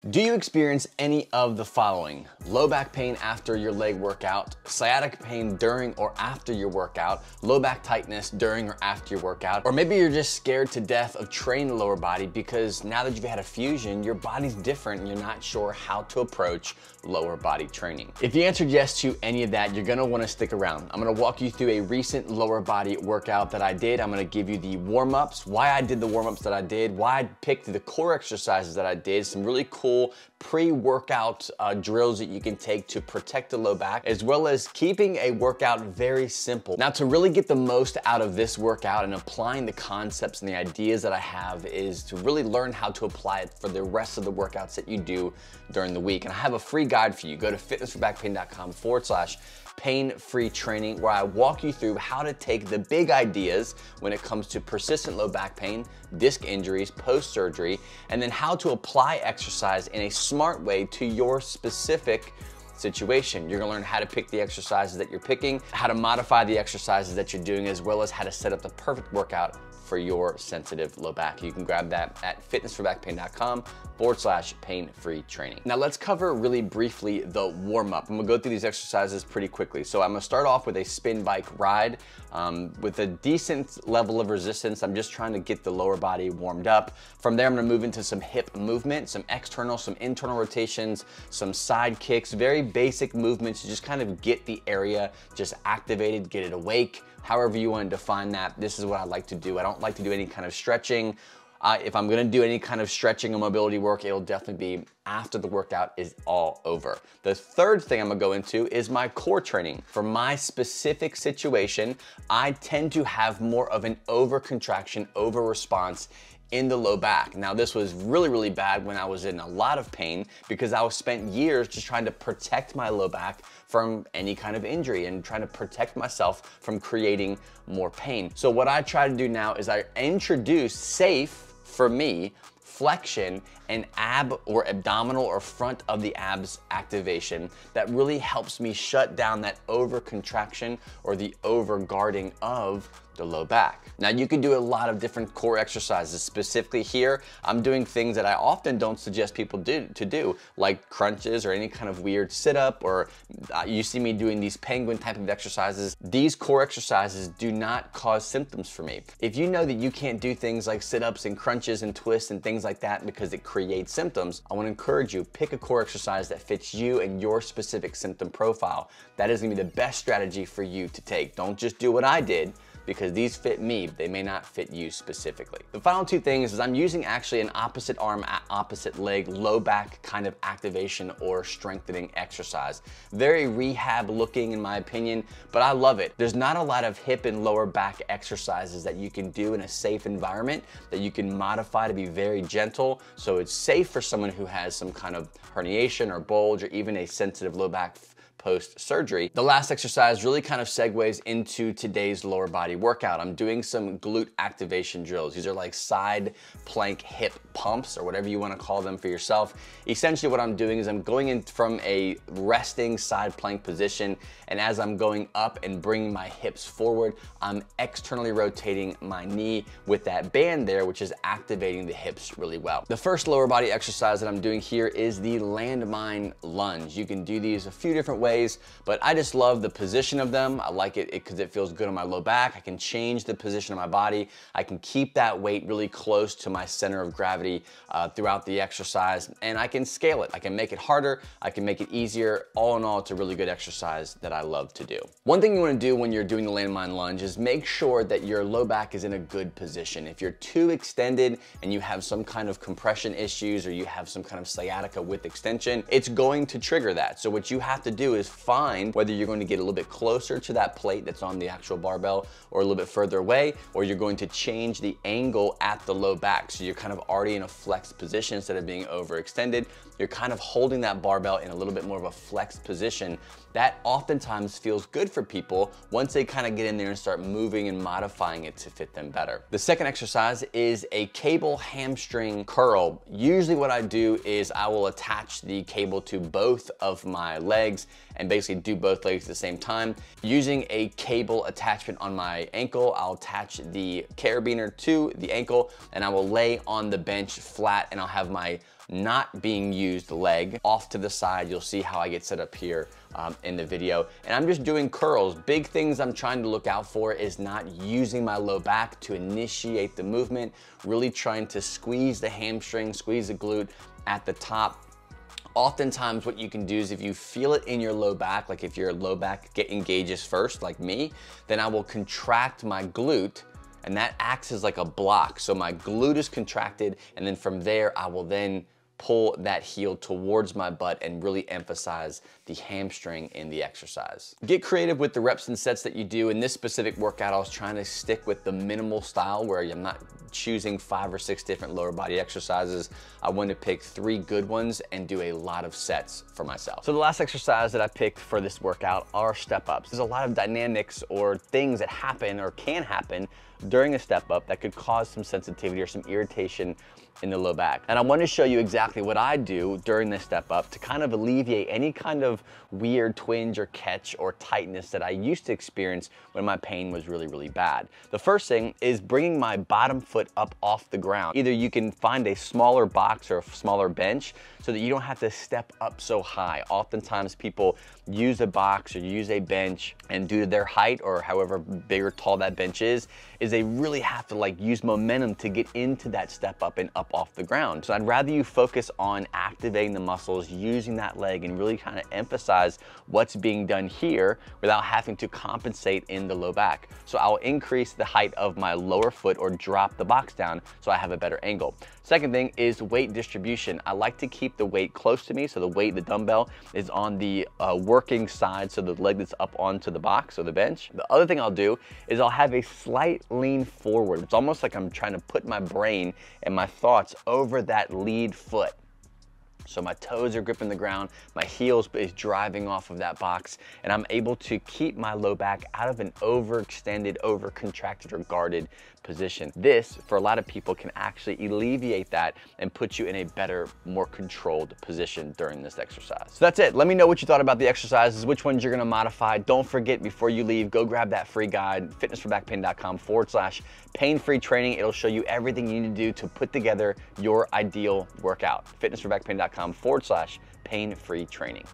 Do you experience any of the following? Low back pain after your leg workout, sciatic pain during or after your workout, low back tightness during or after your workout, or maybe you're just scared to death of training the lower body because now that you've had a fusion, your body's different and you're not sure how to approach lower body training. If you answered yes to any of that, you're gonna wanna stick around. I'm gonna walk you through a recent lower body workout that I did. I'm gonna give you the warm-ups, why I did the warm-ups that I did, why I picked the core exercises that I did, some really cool pre-workout drills that you can take to protect the low back, as well as keeping a workout very simple. Now, to really get the most out of this workout and applying the concepts and the ideas that I have is to really learn how to apply it for the rest of the workouts that you do during the week. And I have a free guide for you. Go to fitnessforbackpain.com/pain-free training, where I walk you through how to take the big ideas when it comes to persistent low back pain, disc injuries, post-surgery, and then how to apply exercise in a smart way to your specific situation. You're gonna learn how to pick the exercises that you're picking, how to modify the exercises that you're doing, as well as how to set up the perfect workout for your sensitive low back. You can grab that at fitnessforbackpain.com/pain-free training. Now let's cover really briefly the warm-up. I'm gonna go through these exercises pretty quickly. So I'm gonna start off with a spin bike ride with a decent level of resistance. I'm just trying to get the lower body warmed up. From there, I'm gonna move into some hip movement, some external, some internal rotations, some side kicks, very basic movements to just kind of get the area just activated, get it awake. However you want to define that, this is what I like to do. I don't like to do any kind of stretching. If I'm gonna do any kind of stretching or mobility work, it'll definitely be after the workout is all over. The third thing I'm gonna go into is my core training. For my specific situation, I tend to have more of an over-contraction, over-response in the low back. Now, this was really bad when I was in a lot of pain because I was spent years just trying to protect my low back from any kind of injury and trying to protect myself from creating more pain. So what I try to do now is I introduce safe, for me, flexion and ab or abdominal or front of the abs activation that really helps me shut down that over contraction or the over guarding of the low back. Now, you can do a lot of different core exercises. Specifically here, I'm doing things that I often don't suggest people to do, like crunches or any kind of weird sit-up, or you see me doing these penguin type of exercises. These core exercises do not cause symptoms for me. If you know that you can't do things like sit-ups and crunches and twists and things like that because it creates symptoms, I wanna encourage you, pick a core exercise that fits you and your specific symptom profile. That is gonna be the best strategy for you to take. Don't just do what I did, because these fit me, they may not fit you specifically. The final two things is I'm using actually an opposite arm, opposite leg, low back kind of activation or strengthening exercise. Very rehab looking in my opinion, but I love it. There's not a lot of hip and lower back exercises that you can do in a safe environment that you can modify to be very gentle, so it's safe for someone who has some kind of herniation or bulge or even a sensitive low back post-surgery. The last exercise really kind of segues into today's lower body workout. I'm doing some glute activation drills. These are like side plank hip pumps or whatever you want to call them for yourself. Essentially what I'm doing is I'm going in from a resting side plank position, and as I'm going up and bringing my hips forward, I'm externally rotating my knee with that band there, which is activating the hips really well. The first lower body exercise that I'm doing here is the landmine lunge. You can do these a few different ways, but I just love the position of them. I like it because it feels good on my low back. I can change the position of my body. I can keep that weight really close to my center of gravity throughout the exercise, and I can scale it. I can make it harder. I can make it easier. All in all, it's a really good exercise that I love to do. One thing you want to do when you're doing the landmine lunge is make sure that your low back is in a good position. If you're too extended and you have some kind of compression issues or you have some kind of sciatica with extension, it's going to trigger that. So what you have to do is find whether you're going to get a little bit closer to that plate that's on the actual barbell or a little bit further away, or you're going to change the angle at the low back. So you're kind of already in a flexed position instead of being overextended. You're kind of holding that barbell in a little bit more of a flexed position. That oftentimes feels good for people once they kind of get in there and start moving and modifying it to fit them better. The second exercise is a cable hamstring curl. Usually what I do is I will attach the cable to both of my legs and basically do both legs at the same time. Using a cable attachment on my ankle, I'll attach the carabiner to the ankle and I will lay on the bench flat, and I'll have my not being used leg off to the side. You'll see how I get set up here in the video. And I'm just doing curls. Big things I'm trying to look out for is not using my low back to initiate the movement, really trying to squeeze the hamstring, squeeze the glute at the top. Oftentimes what you can do is if you feel it in your low back, like if your low back engages first, like me, then I will contract my glute, and that acts as like a block. So my glute is contracted, and then from there, I will then pull that heel towards my butt and really emphasize the hamstring in the exercise. Get creative with the reps and sets that you do. In this specific workout, I was trying to stick with the minimal style where I'm not choosing 5 or 6 different lower body exercises. I wanted to pick 3 good ones and do a lot of sets for myself. So the last exercise that I picked for this workout are step ups. There's a lot of dynamics or things that happen or can happen during a step up that could cause some sensitivity or some irritation in the low back. And I want to show you exactly what I do during this step up to kind of alleviate any kind of weird twinge or catch or tightness that I used to experience when my pain was really, really bad. The first thing is bringing my bottom foot up off the ground. Either you can find a smaller box or a smaller bench so that you don't have to step up so high. Oftentimes people use a box or use a bench, and due to their height or however big or tall that bench is they really have to like use momentum to get into that step up and up off the ground. So I'd rather you focus on activating the muscles, using that leg, and really kind of emphasize what's being done here without having to compensate in the low back. So I'll increase the height of my lower foot or drop the box down so I have a better angle. Second thing is weight distribution. I like to keep the weight close to me, so the weight, the dumbbell, is on the working side, so the leg that's up onto the box or the bench. The other thing I'll do is I'll have a slight lean forward. It's almost like I'm trying to put my brain and my thoughts over that lead foot. So my toes are gripping the ground, my heels is driving off of that box, and I'm able to keep my low back out of an overextended, overcontracted, or guarded position. This, for a lot of people, can actually alleviate that and put you in a better, more controlled position during this exercise. So that's it. Let me know what you thought about the exercises, which ones you're gonna modify. Don't forget, before you leave, go grab that free guide, fitnessforbackpain.com/pain-free training. It'll show you everything you need to do to put together your ideal workout. fitnessforbackpain.com/pain-free training.